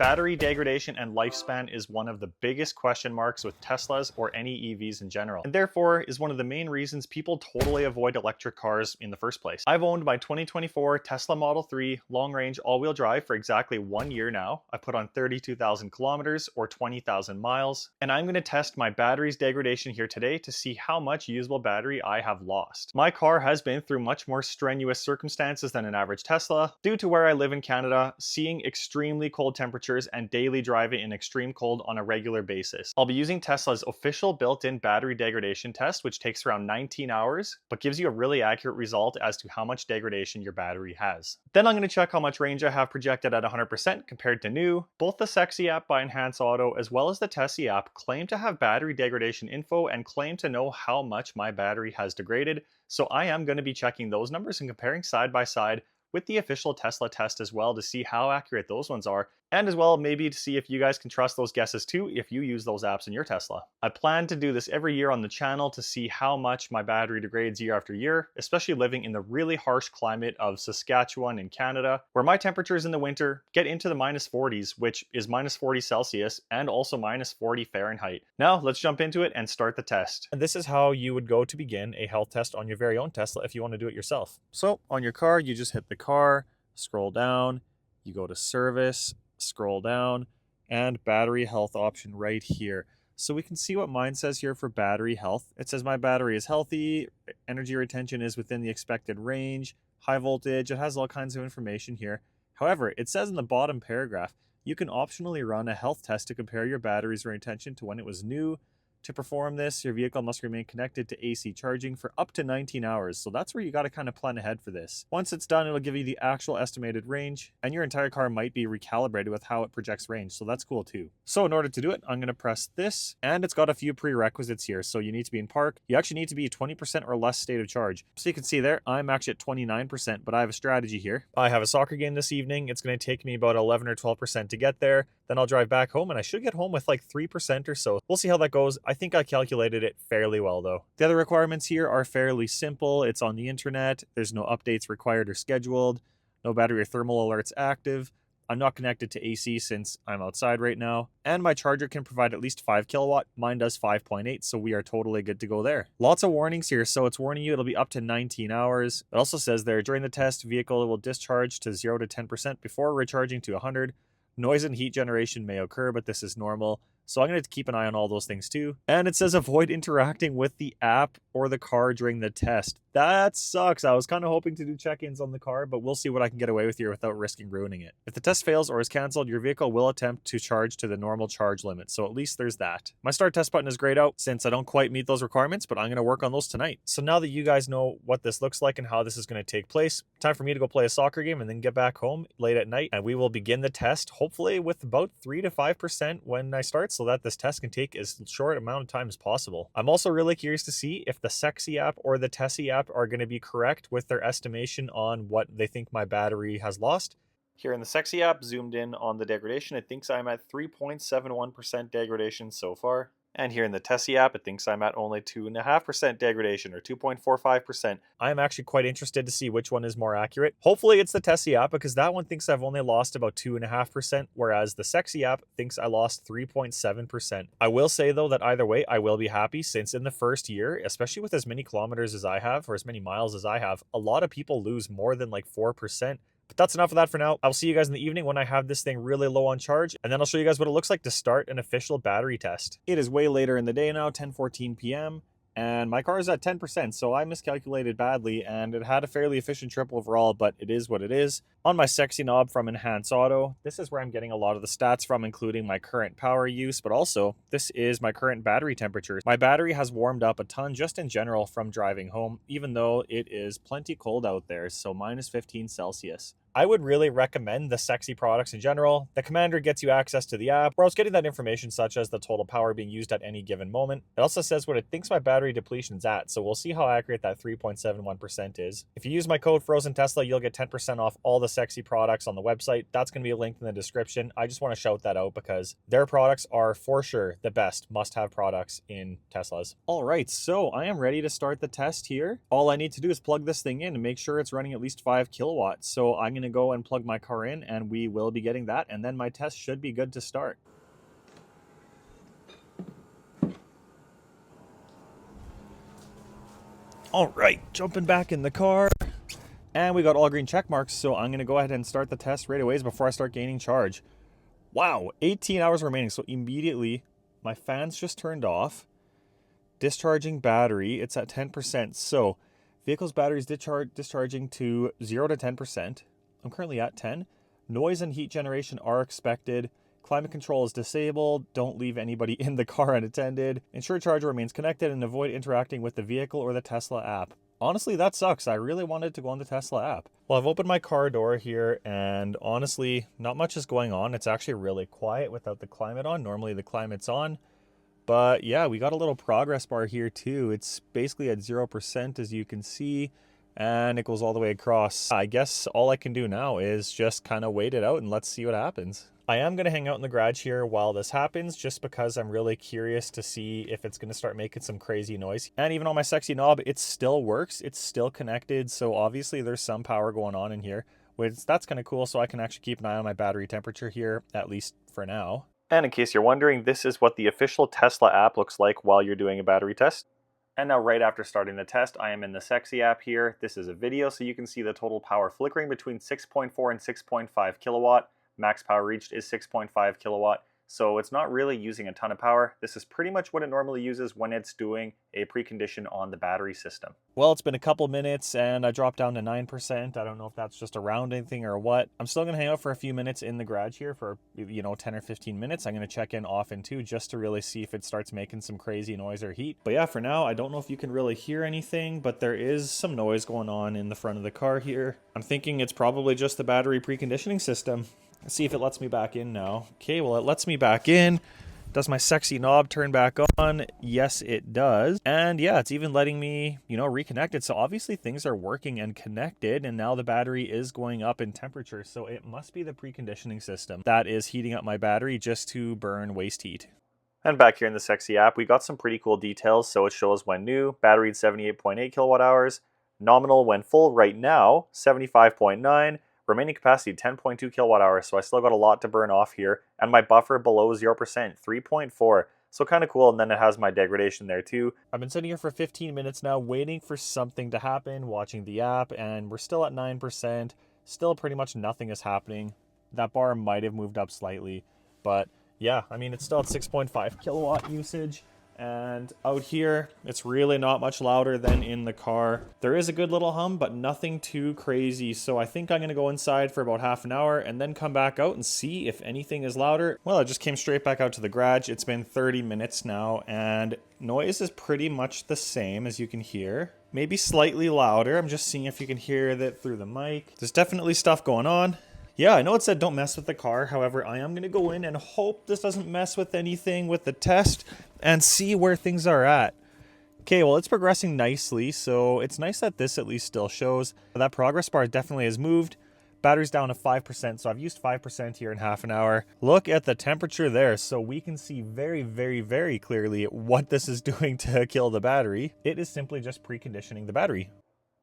Battery degradation and lifespan is one of the biggest question marks with Teslas or any EVs in general, and therefore is one of the main reasons people totally avoid electric cars in the first place. I've owned my 2024 Tesla Model 3 long-range all-wheel drive for exactly 1 year now. I put on 32,000 kilometers or 20,000 miles, and I'm going to test my battery's degradation here today to see how much usable battery I have lost. My car has been through much more strenuous circumstances than an average Tesla, due to where I live in Canada, seeing extremely cold temperatures and daily driving in extreme cold on a regular basis. I'll be using Tesla's official built-in battery degradation test, which takes around 19 hours, but gives you a really accurate result as to how much degradation your battery has. Then I'm going to check how much range I have projected at 100% compared to new. Both the Sexy app by Enhance Auto as well as the Tessie app claim to have battery degradation info and claim to know how much my battery has degraded, so I am going to be checking those numbers and comparing side by side with the official Tesla test as well to see how accurate those ones are, and as well maybe to see if you guys can trust those guesses too if you use those apps in your Tesla. I plan to do this every year on the channel to see how much my battery degrades year after year, especially living in the really harsh climate of Saskatchewan in Canada, where my temperatures in the winter get into the -40s, which is -40 Celsius and also -40 Fahrenheit. Now let's jump into it and start the test. And this is how you would go to begin a health test on your very own Tesla if you want to do it yourself. So on your car, you just hit the car, scroll down, you go to service, scroll down, and battery health option right here. So we can see what mine says here for battery health. It says my battery is healthy, energy retention is within the expected range, high voltage, it has all kinds of information here. However, it says in the bottom paragraph, you can optionally run a health test to compare your battery's retention to when it was new. To perform this, your vehicle must remain connected to AC charging for up to 19 hours. So that's where you got to kind of plan ahead for this. Once it's done, it'll give you the actual estimated range, and your entire car might be recalibrated with how it projects range. So that's cool too. So in order to do it, I'm going to press this, and it's got a few prerequisites here. So you need to be in park. You actually need to be 20% or less state of charge. So you can see there, I'm actually at 29%, but I have a strategy here. I have a soccer game this evening. It's going to take me about 11 or 12% to get there. Then I'll drive back home, and I should get home with like 3% or so. We'll see how that goes. I think I calculated it fairly well though. The other requirements here are fairly simple. It's on the internet. There's no updates required or scheduled. No battery or thermal alerts active. I'm not connected to AC since I'm outside right now. And my charger can provide at least 5 kilowatt. Mine does 5.8, so we are totally good to go there. Lots of warnings here. So it's warning you it'll be up to 19 hours. It also says there, during the test, vehicle will discharge to 0 to 10% before recharging to 100. Noise and heat generation may occur, but this is normal. So I'm going to keep an eye on all those things too. And it says avoid interacting with the app or the car during the test. That sucks. I was kind of hoping to do check-ins on the car, but we'll see what I can get away with here without risking ruining it. If the test fails or is canceled, your vehicle will attempt to charge to the normal charge limit. So at least there's that. My start test button is grayed out since I don't quite meet those requirements, but I'm going to work on those tonight. So now that you guys know what this looks like and how this is going to take place, time for me to go play a soccer game and then get back home late at night. And we will begin the test, hopefully with about 3 to 5% when I start, so that this test can take as short amount of time as possible. I'm also really curious to see if the Sexy app or the Tessie app are going to be correct with their estimation on what they think my battery has lost. Here in the Sexy app, zoomed in on the degradation, it thinks I'm at 3.71% degradation so far. And here in the Tessie app, it thinks I'm at only 2.5% degradation or 2.45%. I'm actually quite interested to see which one is more accurate. Hopefully it's the Tessie app because that one thinks I've only lost about 2.5%, whereas the Sexy app thinks I lost 3.7%. I will say though that either way, I will be happy since in the first year, especially with as many kilometers as I have or as many miles as I have, a lot of people lose more than like 4%. But that's enough of that for now. I'll see you guys in the evening when I have this thing really low on charge, and then I'll show you guys what it looks like to start an official battery test. It is way later in the day now, 10:14 p.m., and my car is at 10%, so I miscalculated badly, and it had a fairly efficient trip overall, but it is what it is. On my Sexy knob from Enhance Auto, this is where I'm getting a lot of the stats from, including my current power use, but also this is my current battery temperature. My battery has warmed up a ton just in general from driving home, even though it is plenty cold out there, so -15 Celsius. I would really recommend the Sexy products in general. The Commander gets you access to the app, where I was getting that information such as the total power being used at any given moment. It also says what it thinks my battery depletion's at, so we'll see how accurate that 3.71% is. If you use my code FrozenTesla, you'll get 10% off all the Sexy products on the website. That's going to be linked in the description. I just want to shout that out because their products are for sure the best must-have products in Teslas. All right, so I am ready to start the test here. All I need to do is plug this thing in and make sure it's running at least 5 kilowatts. So I'm going going to go and plug my car in, and we will be getting that, and then my test should be good to start. All right, jumping back in the car, and we got all green check marks, so I'm going to go ahead and start the test right away before I start gaining charge. Wow, 18 hours remaining, so immediately my fans just turned off. Discharging battery, it's at 10%, so vehicle's battery is discharging to 0 to 10%. I'm currently at 10. Noise and heat generation are expected. Climate control is disabled. Don't leave anybody in the car unattended. Ensure charger remains connected and avoid interacting with the vehicle or the Tesla app. Honestly, that sucks. I really wanted to go on the Tesla app. Well, I've opened my car door here, and honestly, not much is going on. It's actually really quiet without the climate on. Normally the climate's on. But yeah, we got a little progress bar here too. It's basically at 0%, as you can see, and it goes all the way across. I guess all I can do now is just kind of wait it out and let's see what happens. I am going to hang out in the garage here while this happens, just because I'm really curious to see if it's going to start making some crazy noise. And even on my sexy knob, it still works. It's still connected. So obviously there's some power going on in here, which that's kind of cool. So I can actually keep an eye on my battery temperature here, at least for now. And in case you're wondering, this is what the official Tesla app looks like while you're doing a battery test. And now right after starting the test, I am in the Sexy app here. This is a video, so you can see the total power flickering between 6.4 and 6.5 kilowatt. Max power reached is 6.5 kilowatt. So it's not really using a ton of power. This is pretty much what it normally uses when it's doing a precondition on the battery system. Well, it's been a couple minutes and I dropped down to 9%. I don't know if that's just a rounding thing or what. I'm still going to hang out for a few minutes in the garage here for, 10 or 15 minutes. I'm going to check in often too, just to really see if it starts making some crazy noise or heat. But yeah, for now, I don't know if you can really hear anything, but there is some noise going on in the front of the car here. I'm thinking it's probably just the battery preconditioning system. Let's see if it lets me back in now. Okay, well, it lets me back in. Does my sexy knob turn back on? Yes, it does. And yeah, it's even letting me, reconnect it. So obviously things are working and connected, and now the battery is going up in temperature. So it must be the preconditioning system that is heating up my battery just to burn waste heat. And back here in the Sexy app, we got some pretty cool details. So it shows when new, battery at 78.8 kilowatt hours, nominal when full right now, 75.9, remaining capacity 10.2 kilowatt hours, so I still got a lot to burn off here, and my buffer below 0%, 3.4, so kind of cool. And then it has my degradation there too. I've been sitting here for 15 minutes now waiting for something to happen, watching the app, and we're still at 9%. Still pretty much nothing is happening. That bar might have moved up slightly, but yeah, it's still at 6.5 kilowatt usage. And out here, it's really not much louder than in the car. There is a good little hum, but nothing too crazy. So I think I'm going to go inside for about half an hour and then come back out and see if anything is louder. Well, I just came straight back out to the garage. It's been 30 minutes now, and noise is pretty much the same, as you can hear. Maybe slightly louder. I'm just seeing if you can hear that through the mic. There's definitely stuff going on. Yeah, I know it said don't mess with the car. However, I am going to go in and hope this doesn't mess with anything with the test and see where things are at. Okay, well, it's progressing nicely, so it's nice that this at least still shows. That progress bar definitely has moved. Battery's down to 5%, so I've used 5% here in half an hour. Look at the temperature there, so we can see very, very, very clearly what this is doing to kill the battery. It is simply just preconditioning the battery.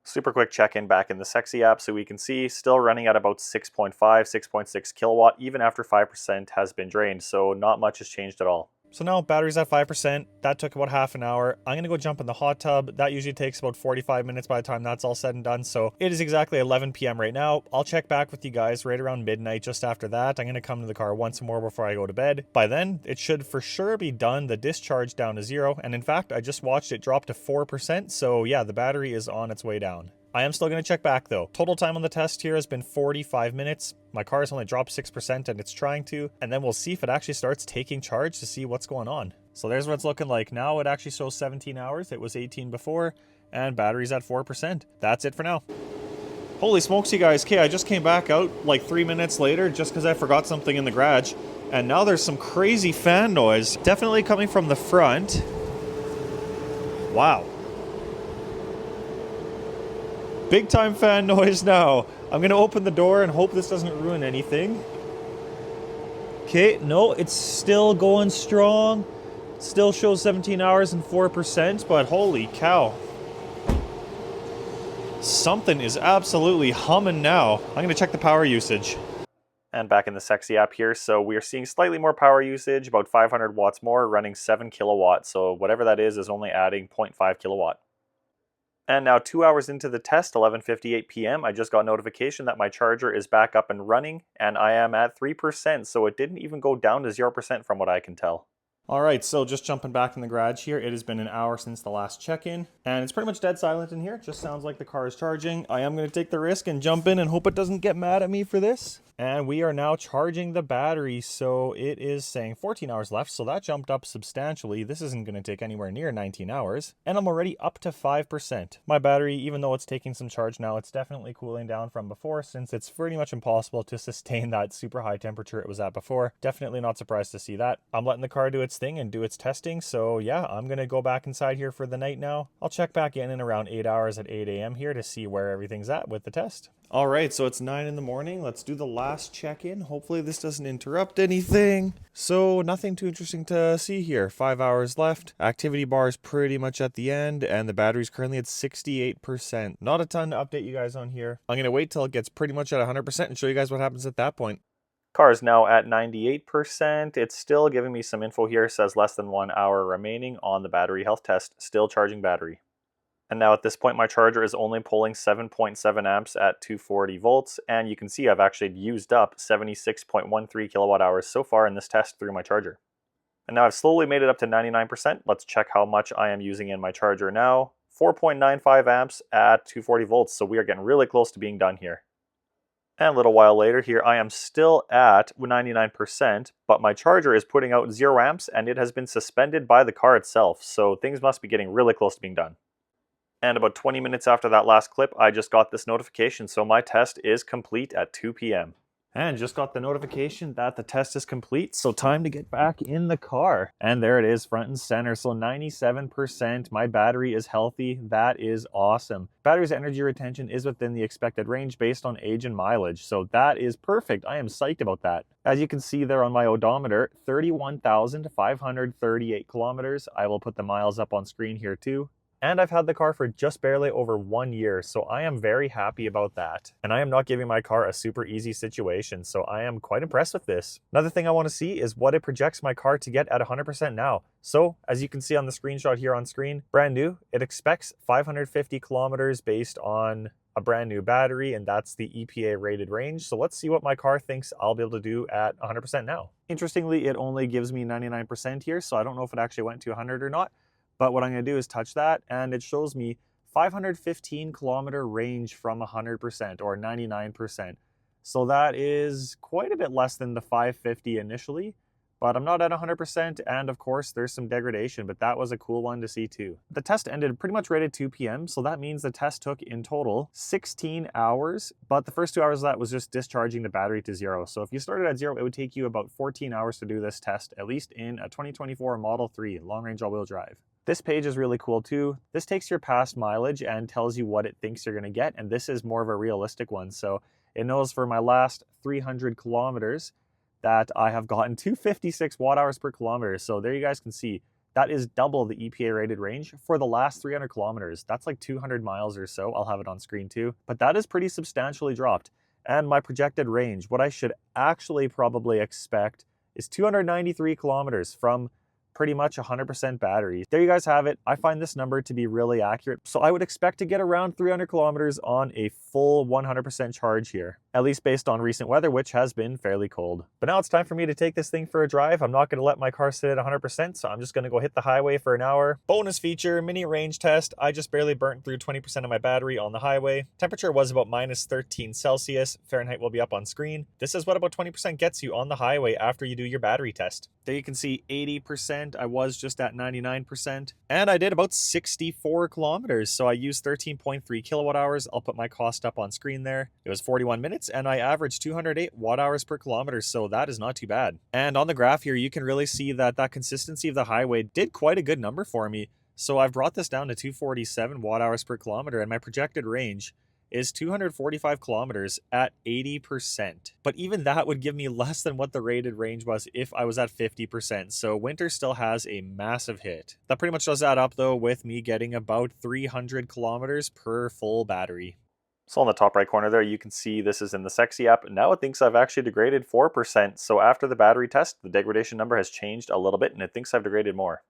Super quick check-in back in the Sexy app, so we can see still running at about 6.5, 6.6 kilowatt, even after 5% has been drained, so not much has changed at all. So now battery's at 5%. That took about half an hour. I'm going to go jump in the hot tub. That usually takes about 45 minutes by the time that's all said and done. So it is exactly 11 p.m. right now. I'll check back with you guys right around midnight. Just after that, I'm going to come to the car once more before I go to bed. By then, it should for sure be done. The discharge down to 0. And in fact, I just watched it drop to 4%. So yeah, the battery is on its way down. I am still going to check back though. Total time on the test here has been 45 minutes. My car has only dropped 6% and it's trying to. And then we'll see if it actually starts taking charge to see what's going on. So there's what it's looking like now. It actually shows 17 hours. It was 18 before, and battery's at 4%. That's it for now. Holy smokes, you guys. Okay, I just came back out like 3 minutes later just because I forgot something in the garage. And now there's some crazy fan noise. Definitely coming from the front. Wow. Big time fan noise now. I'm going to open the door and hope this doesn't ruin anything. Okay, no, it's still going strong. Still shows 17 hours and 4%, but holy cow. Something is absolutely humming now. I'm going to check the power usage. And back in the sexy app here, so we are seeing slightly more power usage, about 500 watts more, running 7 kilowatts. So whatever that is only adding 0.5 kilowatt. And now 2 hours into the test, 11:58 p.m., I just got notification that my charger is back up and running, and I am at 3%, so it didn't even go down to 0% from what I can tell. Alright, so just jumping back in the garage here, it has been an hour since the last check-in, and it's pretty much dead silent in here. It just sounds like the car is charging. I am going to take the risk and jump in and hope it doesn't get mad at me for this. And we are now charging the battery, so it is saying 14 hours left, so that jumped up substantially. This isn't going to take anywhere near 19 hours, and I'm already up to 5%. My battery, even though it's taking some charge now, it's definitely cooling down from before, since it's pretty much impossible to sustain that super high temperature it was at before. Definitely not surprised to see that. I'm letting the car do its thing and do its testing, so yeah, I'm going to go back inside here for the night now. I'll check back in around 8 hours at 8 a.m. here to see where everything's at with the test. All right, so it's 9 in the morning. Let's do the last check-in. Hopefully this doesn't interrupt anything. So nothing too interesting to see here. 5 hours left. Activity bar is pretty much at the end, and the battery's currently at 68%. Not a ton to update you guys on here. I'm going to wait till it gets pretty much at 100% and show you guys what happens at that point. Car is now at 98%. It's still giving me some info here. It says less than 1 hour remaining on the battery health test. Still charging battery. And now at this point, my charger is only pulling 7.7 amps at 240 volts. And you can see I've actually used up 76.13 kilowatt hours so far in this test through my charger. And now I've slowly made it up to 99%. Let's check how much I am using in my charger now. 4.95 amps at 240 volts. So we are getting really close to being done here. And a little while later here, I am still at 99%, but my charger is putting out 0 amps and it has been suspended by the car itself. So things must be getting really close to being done. And about 20 minutes after that last clip, I just got this notification. So my test is complete at 2 p.m. And just got the notification that the test is complete. So time to get back in the car. And there it is, front and center. So 97%. My battery is healthy. That is awesome. Battery's energy retention is within the expected range based on age and mileage. So that is perfect. I am psyched about that. As you can see there on my odometer, 31,538 kilometers. I will put the miles up on screen here too. And I've had the car for just barely over 1 year, so I am very happy about that. And I am not giving my car a super easy situation, so I am quite impressed with this. Another thing I want to see is what it projects my car to get at 100% now. So, as you can see on the screenshot here on screen, brand new, it expects 550 kilometers based on a brand new battery, and that's the EPA rated range. So let's see what my car thinks I'll be able to do at 100% now. Interestingly, it only gives me 99% here, so I don't know if it actually went to 100 or not. But what I'm going to do is touch that, and it shows me 515 kilometer range from 100% or 99%. So that is quite a bit less than the 550 initially, but I'm not at 100%, and of course there's some degradation, but that was a cool one to see too. The test ended pretty much right at 2 p.m., so that means the test took in total 16 hours, but the first 2 hours of that was just discharging the battery to 0. So if you started at 0, it would take you about 14 hours to do this test, at least in a 2024 Model 3 long-range all-wheel drive. This page is really cool too. This takes your past mileage and tells you what it thinks you're going to get, and this is more of a realistic one. So it knows for my last 300 kilometers that I have gotten 256 watt hours per kilometer. So there you guys can see that is double the EPA rated range for the last 300 kilometers. That's like 200 miles or so. I'll have it on screen too, but that is pretty substantially dropped. And my projected range, what I should actually probably expect is 293 kilometers from pretty much 100% battery. There you guys have it. I find this number to be really accurate. So I would expect to get around 300 kilometers on a full 100% charge here, at least based on recent weather, which has been fairly cold. But now it's time for me to take this thing for a drive. I'm not going to let my car sit at 100%, so I'm just going to go hit the highway for an hour. Bonus feature, mini range test. I just barely burnt through 20% of my battery on the highway. Temperature was about minus 13 Celsius. Fahrenheit will be up on screen. This is what about 20% gets you on the highway after you do your battery test. There you can see 80%. I was just at 99%. And I did about 64 kilometers. So I used 13.3 kilowatt hours. I'll put my cost up on screen there. It was 41 minutes and I averaged 208 watt hours per kilometer. So that is not too bad. And on the graph here, you can really see that consistency of the highway did quite a good number for me. So I've brought this down to 247 watt hours per kilometer, and my projected range is 245 kilometers at 80%. But even that would give me less than what the rated range was if I was at 50%. So winter still has a massive hit. That pretty much does add up though with me getting about 300 kilometers per full battery. So on the top right corner there, you can see this is in the Sexy app. Now it thinks I've actually degraded 4%. So after the battery test, the degradation number has changed a little bit and it thinks I've degraded more.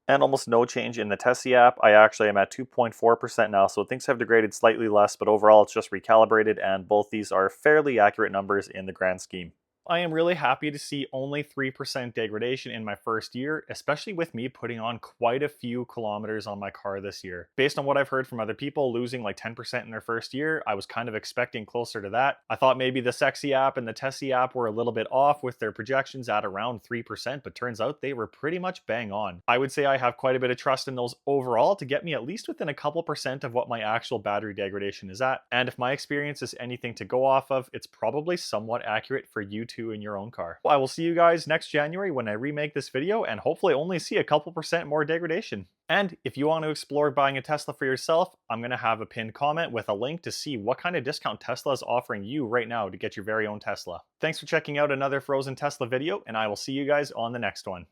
And almost no change in the Tessie app. I actually am at 2.4% now, so it thinks I've degraded slightly less, but overall it's just recalibrated, and both these are fairly accurate numbers in the grand scheme. I am really happy to see only 3% degradation in my first year, especially with me putting on quite a few kilometers on my car this year. Based on what I've heard from other people losing like 10% in their first year, I was kind of expecting closer to that. I thought maybe the Sexy app and the Tessie app were a little bit off with their projections at around 3%, but turns out they were pretty much bang on. I would say I have quite a bit of trust in those overall to get me at least within a couple percent of what my actual battery degradation is at. And if my experience is anything to go off of, it's probably somewhat accurate for you in your own car. I will see you guys next January when I remake this video and hopefully only see a couple percent more degradation. And if you want to explore buying a Tesla for yourself, I'm going to have a pinned comment with a link to see what kind of discount Tesla is offering you right now to get your very own Tesla. Thanks for checking out another Frozen Tesla video, and I will see you guys on the next one.